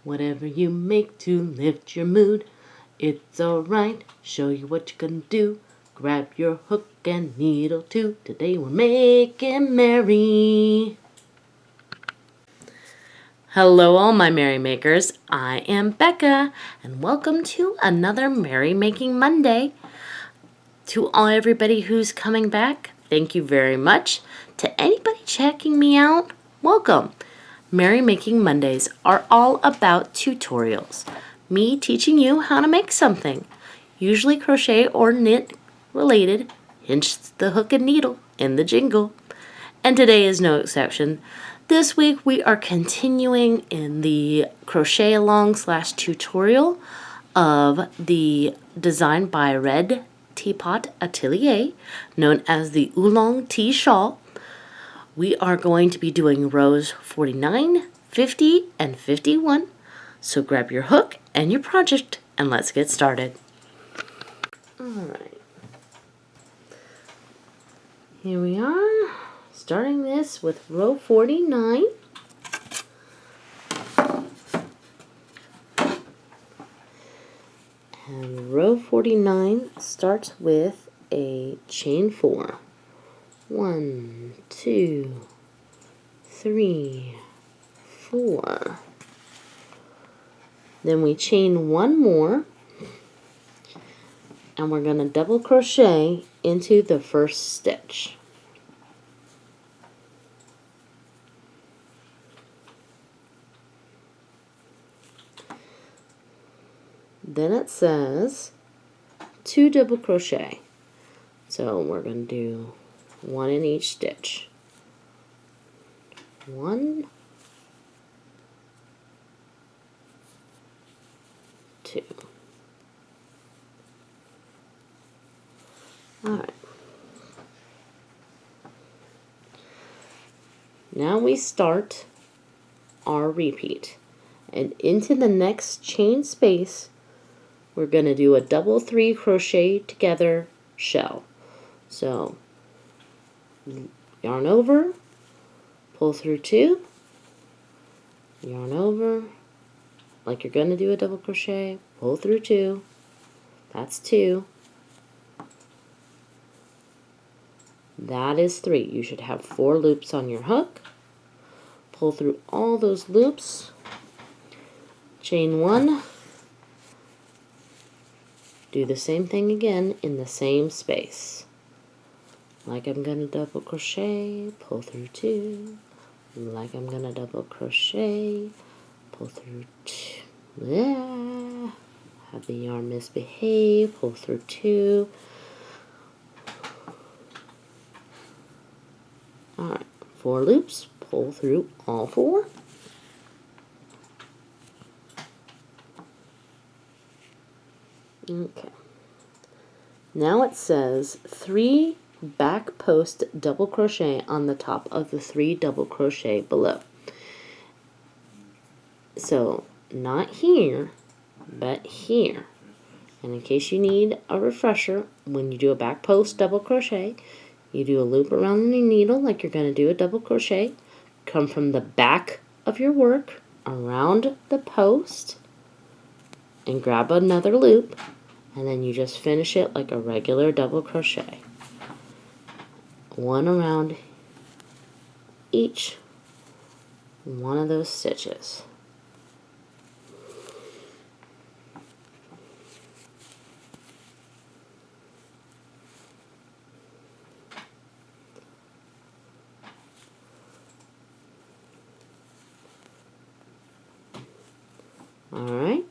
Whatever you make to lift your mood, it's alright, show you what you can do. Grab your hook and needle too. Today we're making merry. Hello all my merry makers, I am Becca and welcome to another Merry Making Monday. To all everybody who's coming back, thank you very much. To anybody checking me out, welcome. Merry Making Mondays are all about tutorials. Me teaching you how to make something, usually crochet or knit related, hence the hook and needle in the jingle. And today is no exception. This week we are continuing in the crochet along / tutorial of the Design by Red Teapot Atelier, known as the Oolong Tea Shawl. We are going to be doing rows 49, 50, and 51. So grab your hook and your project and let's get started. Alright. Here we are, starting this with row 49. And row 49 starts with a chain 4. 1, 2, 3, 4. Then we chain one more, and we're going to double crochet into the first stitch. Then it says 2 double crochet. So we're going to do 1 in each stitch. 1, 2. Alright. Now we start our repeat. And into the next chain space, we're going to do a double 3 crochet together shell. So yarn over, pull through 2, yarn over, like you're going to do a double crochet, pull through 2, that's 2, that is 3. You should have 4 loops on your hook, pull through all those loops, chain 1, do the same thing again in the same space. Like I'm going to double crochet, pull through 2, like I'm going to double crochet, pull through 2, yeah. Have the yarn misbehave, pull through 2. Alright, 4 loops, pull through all 4. Okay. Now it says 3 back post double crochet on the top of the 3 double crochet below. So not here, but here. And in case you need a refresher, when you do a back post double crochet, you do a loop around your needle like you're going to do a double crochet, come from the back of your work around the post and grab another loop, and then you just finish it like a regular double crochet. 1 around each one of those stitches. Alright.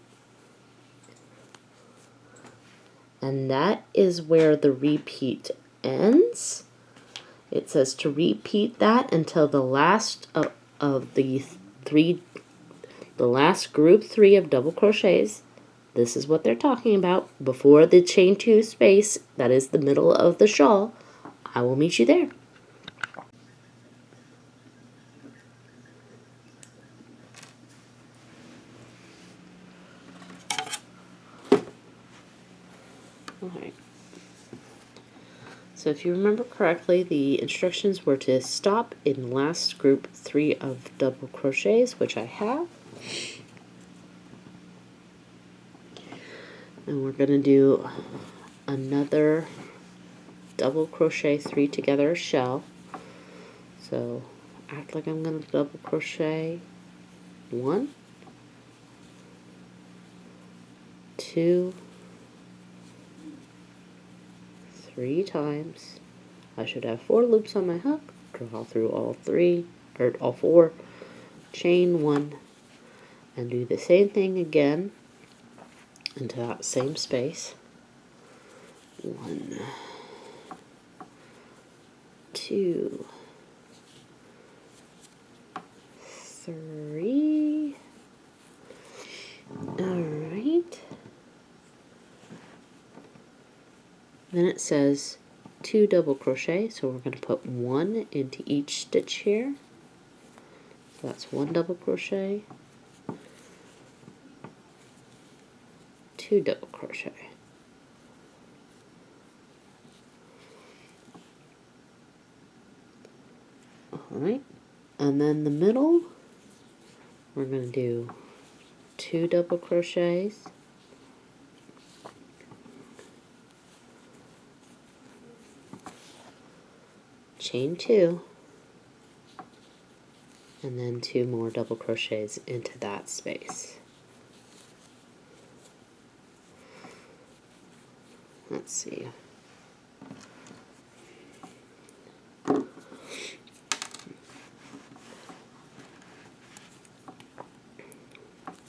And that is where the repeat ends. It says to repeat that until the last of the last group 3 of double crochets. This is what they're talking about. Before the chain 2 space, that is the middle of the shawl. I will meet you there. Alright. So if you remember correctly, the instructions were to stop in last group 3 of double crochets, which I have. And we're going to do another double crochet 3 together shell. So act like I'm going to double crochet 1, 2, 3 times. I should have 4 loops on my hook. Draw through all 3 or all 4, chain 1, and do the same thing again into that same space. 1, 2, 3. Alright. Then it says 2 double crochet, so we're going to put 1 into each stitch here. So that's 1 double crochet, 2 double crochet. Alright, and then the middle, we're going to do 2 double crochets, chain 2, and then 2 more double crochets into that space. Let's see.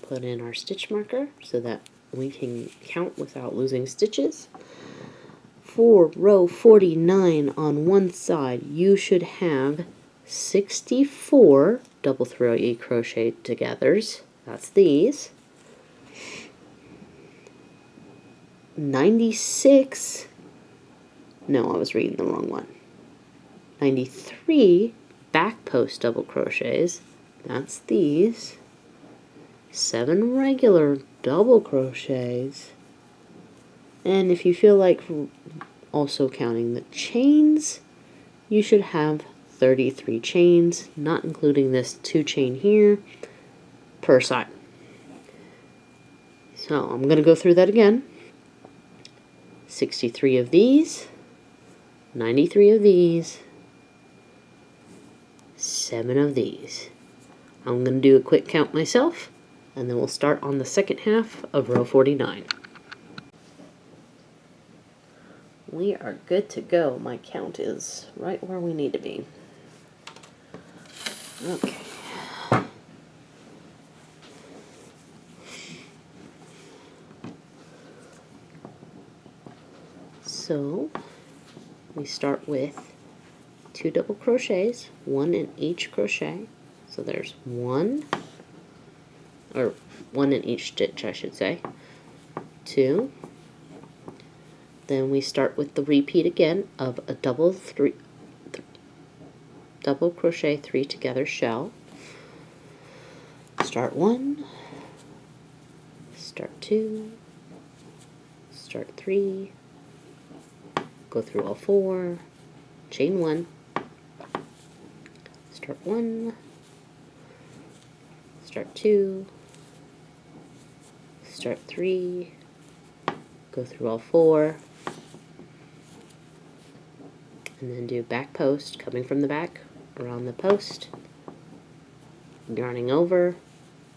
Put in our stitch marker so that we can count without losing stitches. For row 49 on one side, you should have 64 double throw crochet togethers. That's these. 96. No, I was reading the wrong one. 93 back post double crochets. That's these. 7 regular double crochets. And if you feel like also counting the chains, you should have 33 chains, not including this 2 chain here, per side. So I'm going to go through that again. 63 of these, 93 of these, 7 of these. I'm going to do a quick count myself, and then we'll start on the second half of row 49. We are good to go. My count is right where we need to be. Okay. So we start with 2 double crochets, 1 in each crochet. So there's 1, or 1 in each stitch, I should say. 2. Then we start with the repeat again of a double crochet 3 together shell. Start 1, start 2, start 3, go through all 4, chain 1, start 1, start 2, start 3, go through all 4, and then do back post, coming from the back, around the post, yarning over,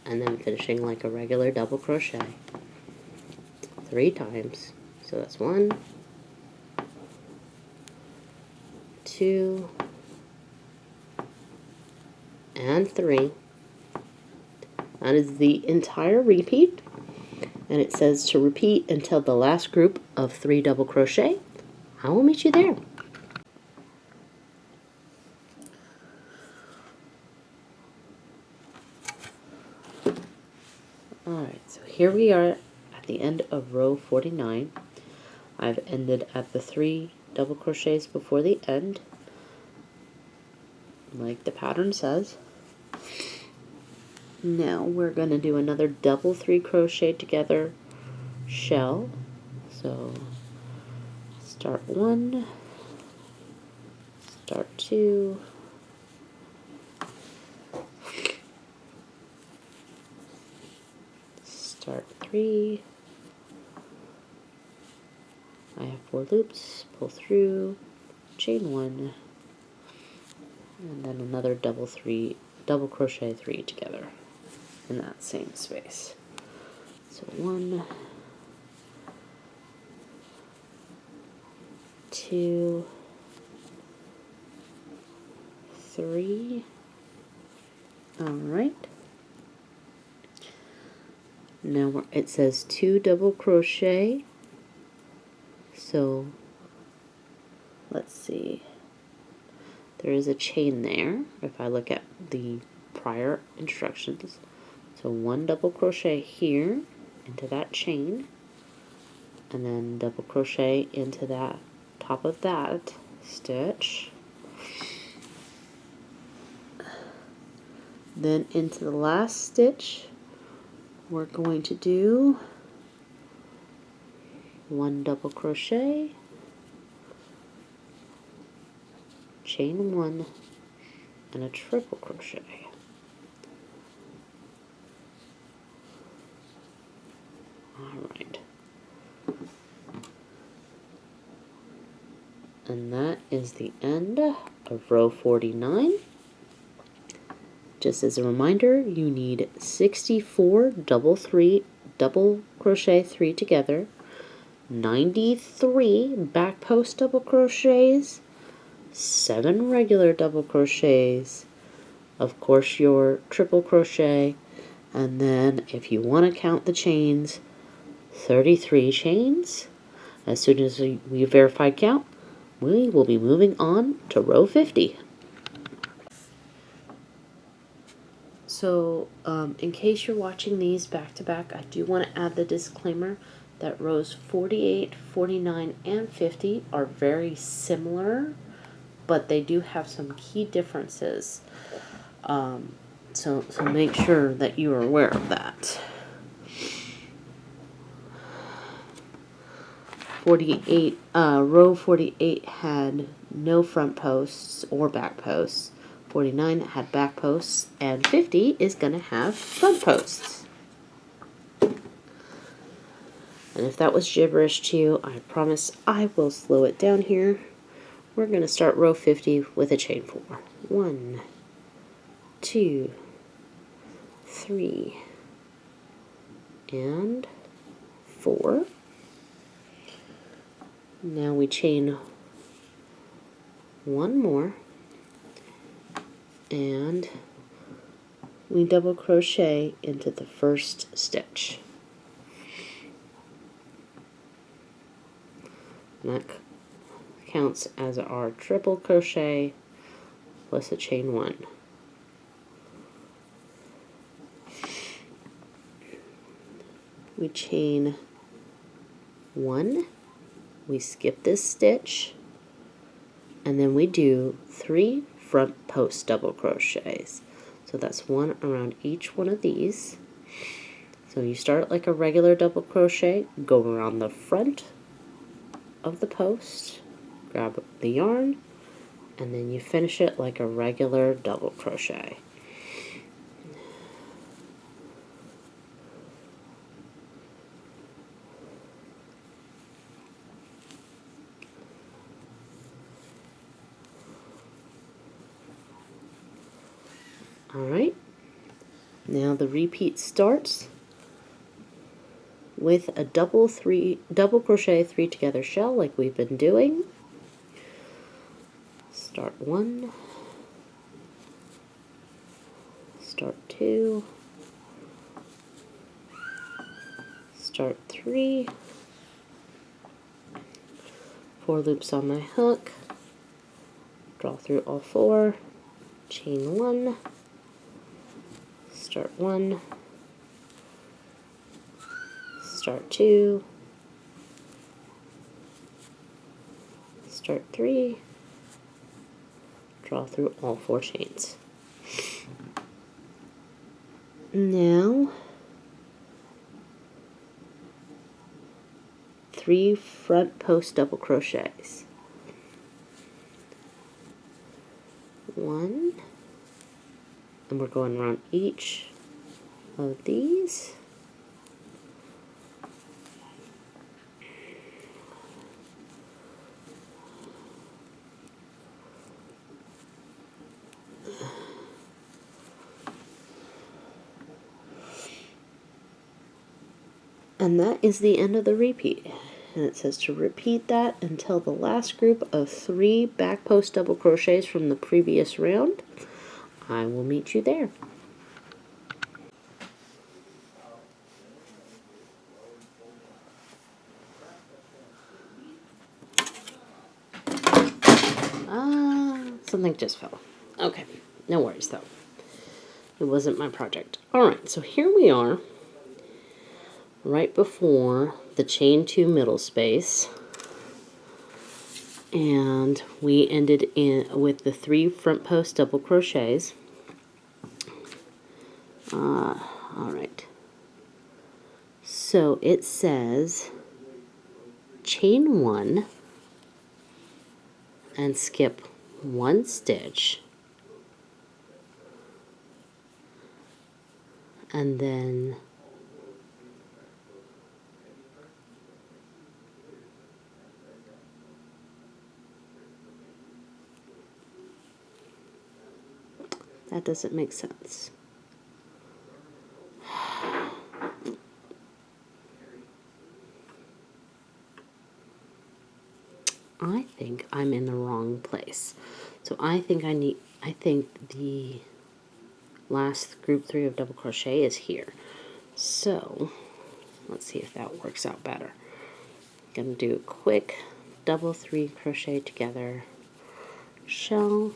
and then finishing like a regular double crochet 3 times. So that's 1, 2, and 3. That is the entire repeat, and it says to repeat until the last group of 3 double crochet. I will meet you there. Alright, so here we are at the end of row 49. I've ended at the 3 double crochets before the end, like the pattern says. Now we're going to do another double 3 crochet together shell. So start 1, start 2, start 3, 4 loops, pull through, chain 1, and then another double crochet 3 together in that same space. So 1, 2, 3. All right. Now it says 2 double crochet. So let's see. There is a chain there if I look at the prior instructions. So 1 double crochet here into that chain, and then double crochet into that top of that stitch. Then into the last stitch, we're going to do 1 double crochet, chain 1, and a triple crochet. Alright. And that is the end of row 49. Just as a reminder, you need 64 double crochet 3 together, 93 back post double crochets, 7 regular double crochets, of course your triple crochet, and then if you want to count the chains, 33 chains. As soon as we verify count, we will be moving on to row 50. So, in case you're watching these back to back, I do want to add the disclaimer that rows 48, 49, and 50 are very similar, but they do have some key differences. So make sure that you are aware of that. 48, row 48 had no front posts or back posts. 49 had back posts, and 50 is going to have front posts. And if that was gibberish to you, I promise I will slow it down here. We're going to start row 50 with a chain 4. 1, 2, 3, and 4. Now we chain 1 more, and we double crochet into the first stitch. And that counts as our triple crochet plus a chain 1. We chain 1, we skip this stitch, and then we do 3 front post double crochets. So that's 1 around each one of these. So you start like a regular double crochet, go around the front of the post, grab the yarn, and then you finish it like a regular double crochet. Alright, now the repeat starts with a double crochet 3 together shell like we've been doing. Start 1, start 2, start 3, 4 loops on my hook, draw through all 4, chain 1, start 1, start 2, start 3, draw through all 4 chains. Now 3 front post double crochets. 1, and we're going around each of these. And that is the end of the repeat. And it says to repeat that until the last group of 3 back post double crochets from the previous round. I will meet you there. Something just fell. Okay, no worries though. It wasn't my project. Alright, so here we are, right before the chain 2 middle space. And we ended in with the 3 front post double crochets. Alright. So it says chain 1 and skip 1 stitch, and then that doesn't make sense. I think I'm in the wrong place. So I think the last group 3 of double crochet is here. So let's see if that works out better. I'm gonna do a quick double 3 crochet together, shawl,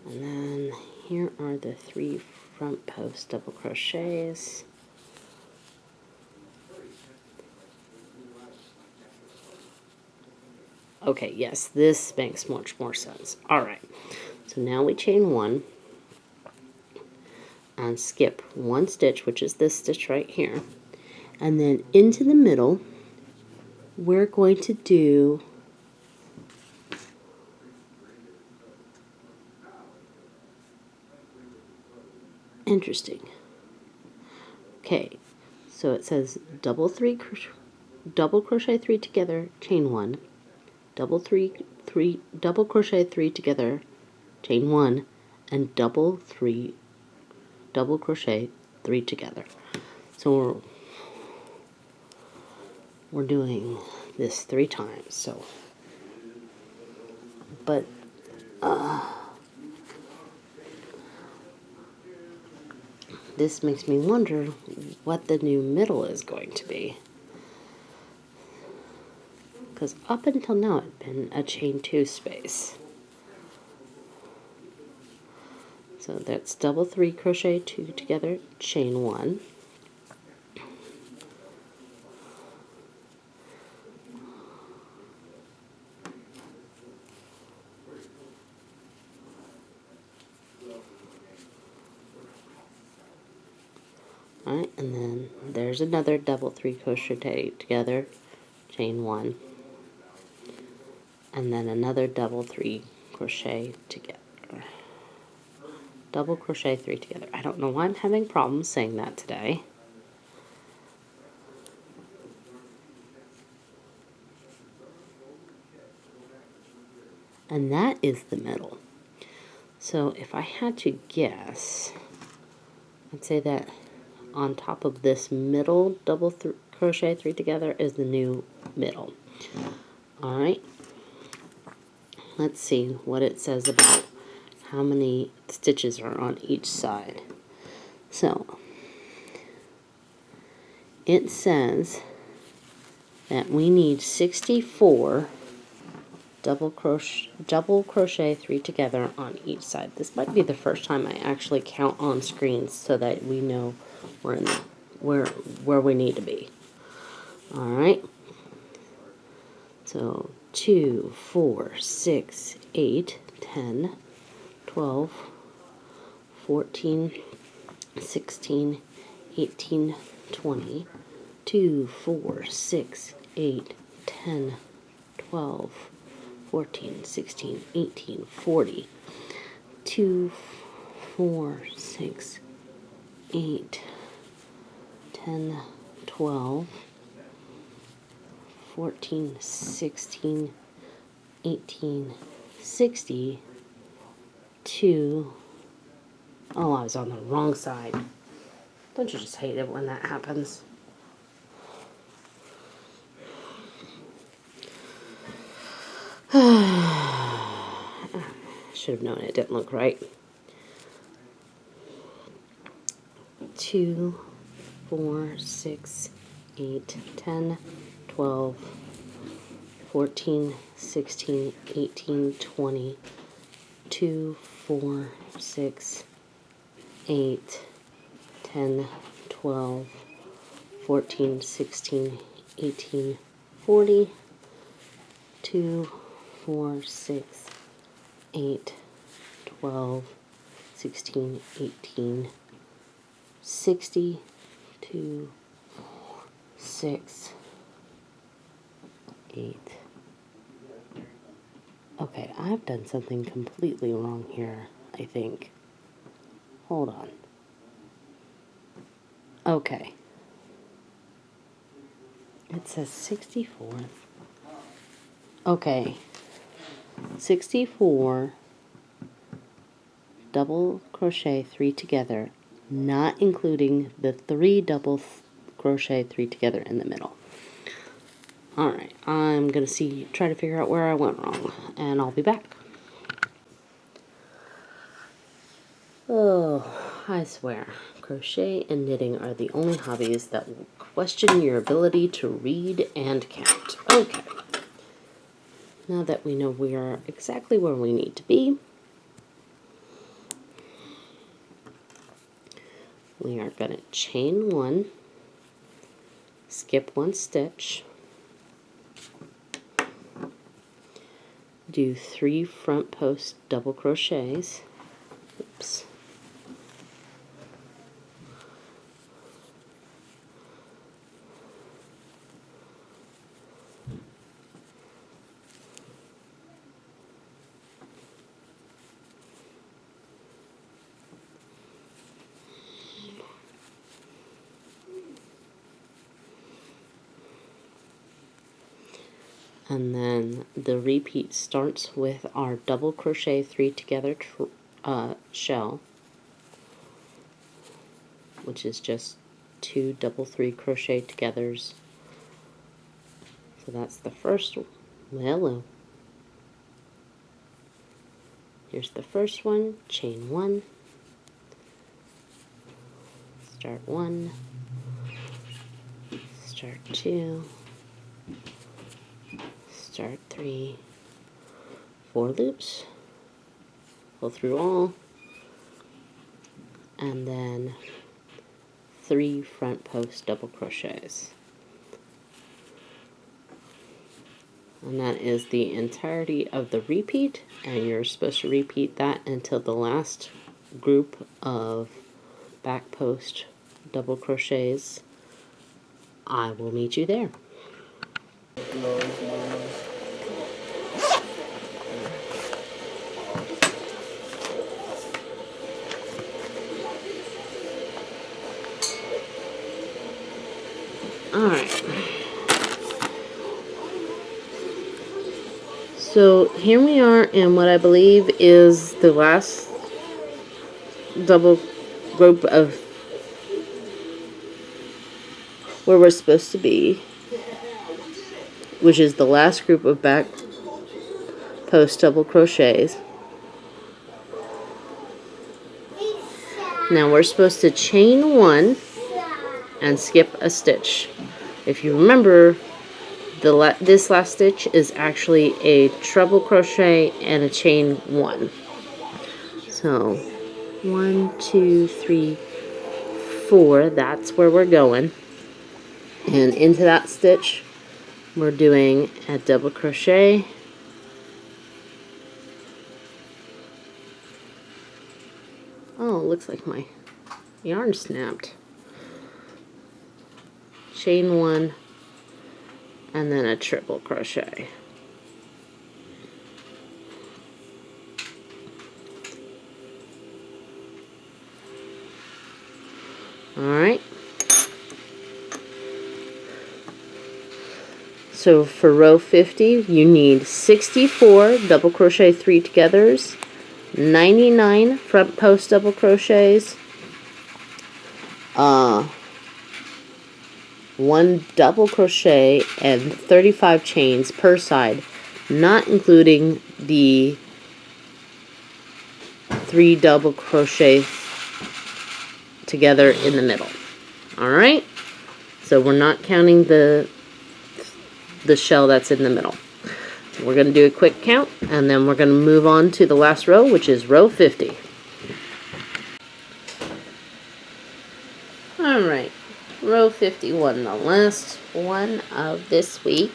and then here are the 3 front post double crochets. Okay, yes, this makes much more sense. Alright, so now we chain 1 and skip 1 stitch, which is this stitch right here, and then into the middle we're going to do interesting. Okay, so it says double crochet 3 together, chain 1, double crochet 3 together, chain 1, and double crochet 3 together. So we're doing this 3 times. So, but this makes me wonder what the new middle is going to be. Because up until now it's been a chain 2 space. So that's double 3 crochet 2 together, chain 1. Alright, and then there's another double 3 crochet together, chain 1. And then another double 3 crochet together. Double crochet 3 together. I don't know why I'm having problems saying that today. And that is the middle. So if I had to guess, I'd say that on top of this middle double crochet 3 together is the new middle. Alright, let's see what it says about how many stitches are on each side. So it says that we need 64 double crochet 3 together on each side. This might be the first time I actually count on screens so that we know we're in where we need to be. All right. So 2, 4, 6, 8, 10, 12, 14, 16, 18, 20, 2, 4, 6, 8, 10, 12, 14, 16, 18, 40. 2, 4, 6, 8, 10, 12, 14, 16, 18, 60, 2. Oh, I was on the wrong side. Don't you just hate it when that happens? Should have known it didn't look right. 2, 4, 6, 8, 10, 12, 14, 16, 18, 20. 2, 4, 6, 8, 10, 12, 14, 16, 18, 40. 2, 4, 6, 8, 12, 16, 18, 60. 2, 6, 8. Okay, I've done something completely wrong here, I think. Hold on. Okay. It says 64. Okay. 64 double crochet 3 together, not including the 3 double crochet 3 together in the middle. Alright, I'm going to try to figure out where I went wrong, and I'll be back. Oh, I swear, crochet and knitting are the only hobbies that will question your ability to read and count. Okay, now that we know we are exactly where we need to be, we are going to chain 1, skip 1 stitch, do 3 front post double crochets. Oops. And then the repeat starts with our double crochet 3 together shell, which is just 2 double 3 crochet togethers. So that's the first one. Hello. Here's the first one, chain 1, start 1, start 2, start 3, 4 loops, pull through all, and then 3 front post double crochets. And that is the entirety of the repeat, and you're supposed to repeat that until the last group of back post double crochets. I will meet you there. Alright. So here we are in what I believe is the last double group of where we're supposed to be, which is the last group of back post double crochets. Now we're supposed to chain 1 and skip a stitch. If you remember, this last stitch is actually a treble crochet and a chain 1. So 1, 2, 3, 4, that's where we're going. And into that stitch, we're doing a double crochet, oh, it looks like my yarn snapped. Chain 1, and then a triple crochet. All right. So for row 50, you need 64 double crochet 3 togethers, 99 front post double crochets, 1 double crochet, and 35 chains per side, not including the 3 double crochet together in the middle. All right? So we're not counting the shell that's in the middle. We're going to do a quick count, and then we're going to move on to the last row, which is row 50. All right, row 51, the last one of this week.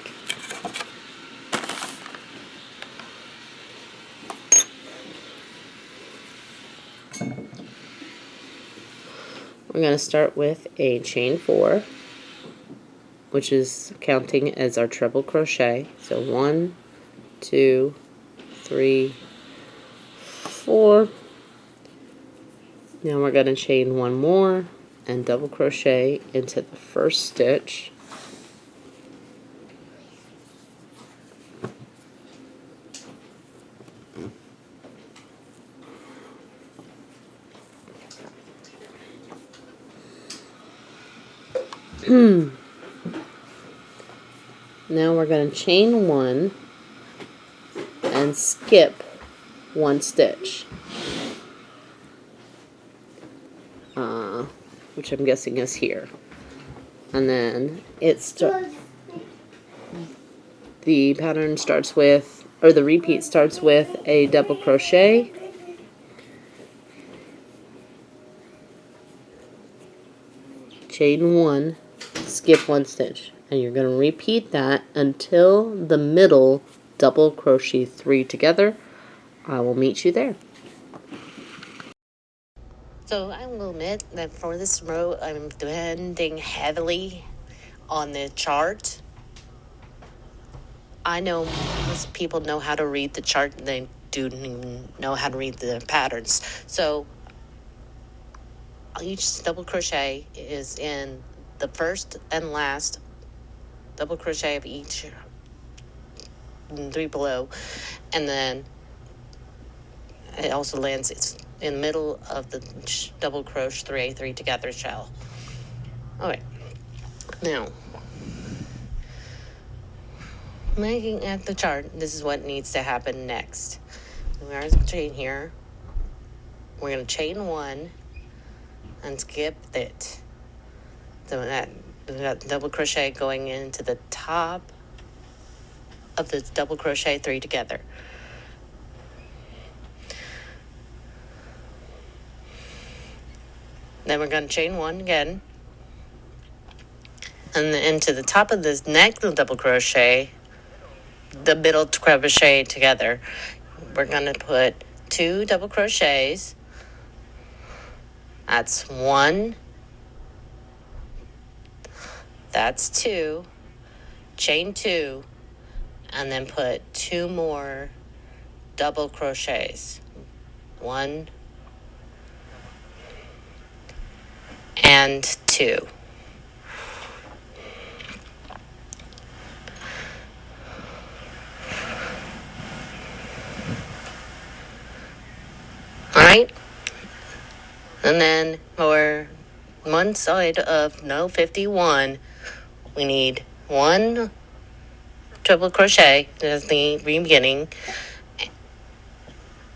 We're going to start with a chain 4, which is counting as our treble crochet. So 1, 2, 3, 4. Now we're going to chain 1 more and double crochet into the first stitch. Now we're going to chain 1 and skip 1 stitch, which I'm guessing is here. And then the pattern starts with, or the repeat starts with a double crochet, chain 1, skip 1 stitch, and you're going to repeat that until the middle double crochet 3 together. I will meet you there. So I will admit that for this row, I'm depending heavily on the chart. I know most people know how to read the chart, and they don't even know how to read the patterns. So each double crochet is in the first and last double crochet of each 3 below, and then it also lands in the middle of the double crochet 3 together shell. Okay, now looking at the chart, this is what needs to happen next. We're going to chain here. We're going to chain 1 and skip it. So that double crochet going into the top of the double crochet 3 together. Then we're going to chain 1 again, and then into the top of this next double crochet, the middle crochet together. We're going to put 2 double crochets. That's 1. That's 2. Chain 2, and then put 2 more double crochets. 1 and 2. All right, and then for one side of row 51, we need 1 triple crochet as the beginning,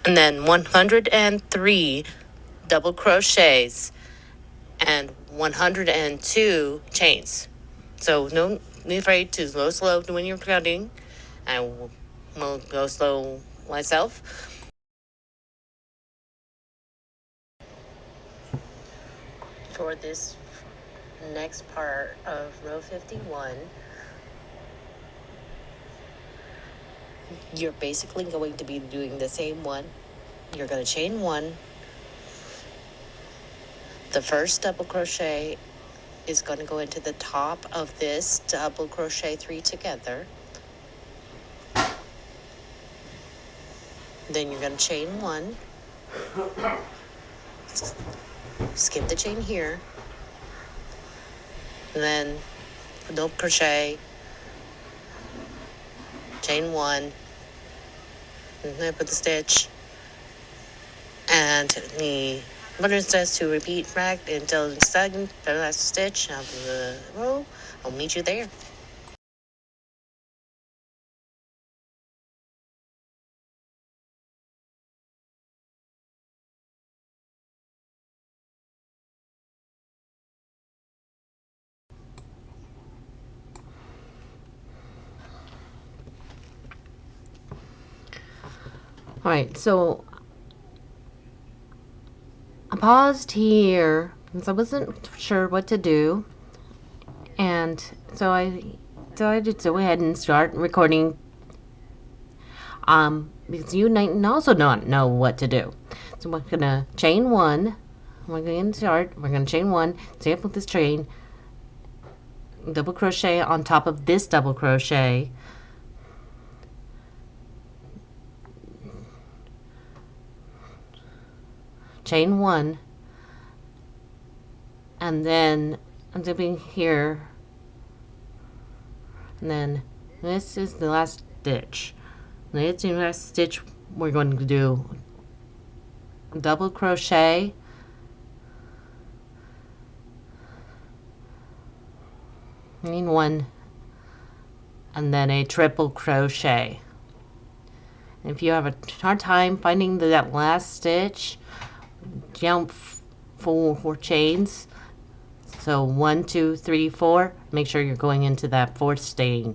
and then 103 double crochets and 102 chains. So don't be afraid to go slow when you're counting. I will go slow myself. For this next part of row 51, you're basically going to be doing the same one. You're going to chain 1. The first double crochet is going to go into the top of this double crochet 3 together. Then you're going to chain 1, skip the chain here, and then double crochet, chain 1, and then put the stitch, and the button says to repeat back until the second the last stitch of the row. I'll meet you there. Alright, so I paused here because I wasn't sure what to do, and so I decided to go ahead and start recording because you might also not know what to do. So we're gonna chain 1, we're gonna start, we're gonna chain 1, sample this chain, double crochet on top of this double crochet, chain 1, and then I'm doing here, and then this is the last stitch. This is the last stitch. We're going to do double crochet, chain 1, and then a triple crochet. If you have a hard time finding that last stitch, jump 4 chains. So 1, 2, 3, 4. Make sure you're going into that 4th staying.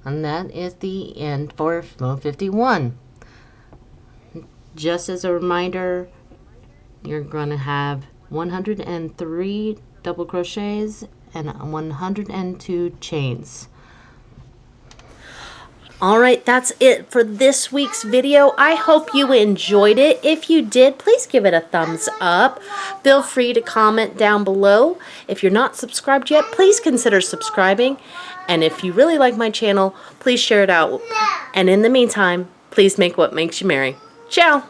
And that is the end for row 51. Just as a reminder, you're going to have 103 double crochets and 102 chains. Alright, that's it for this week's video. I hope you enjoyed it. If you did, please give it a thumbs up. Feel free to comment down below. If you're not subscribed yet, please consider subscribing. And if you really like my channel, please share it out. And in the meantime, please make what makes you merry. Ciao!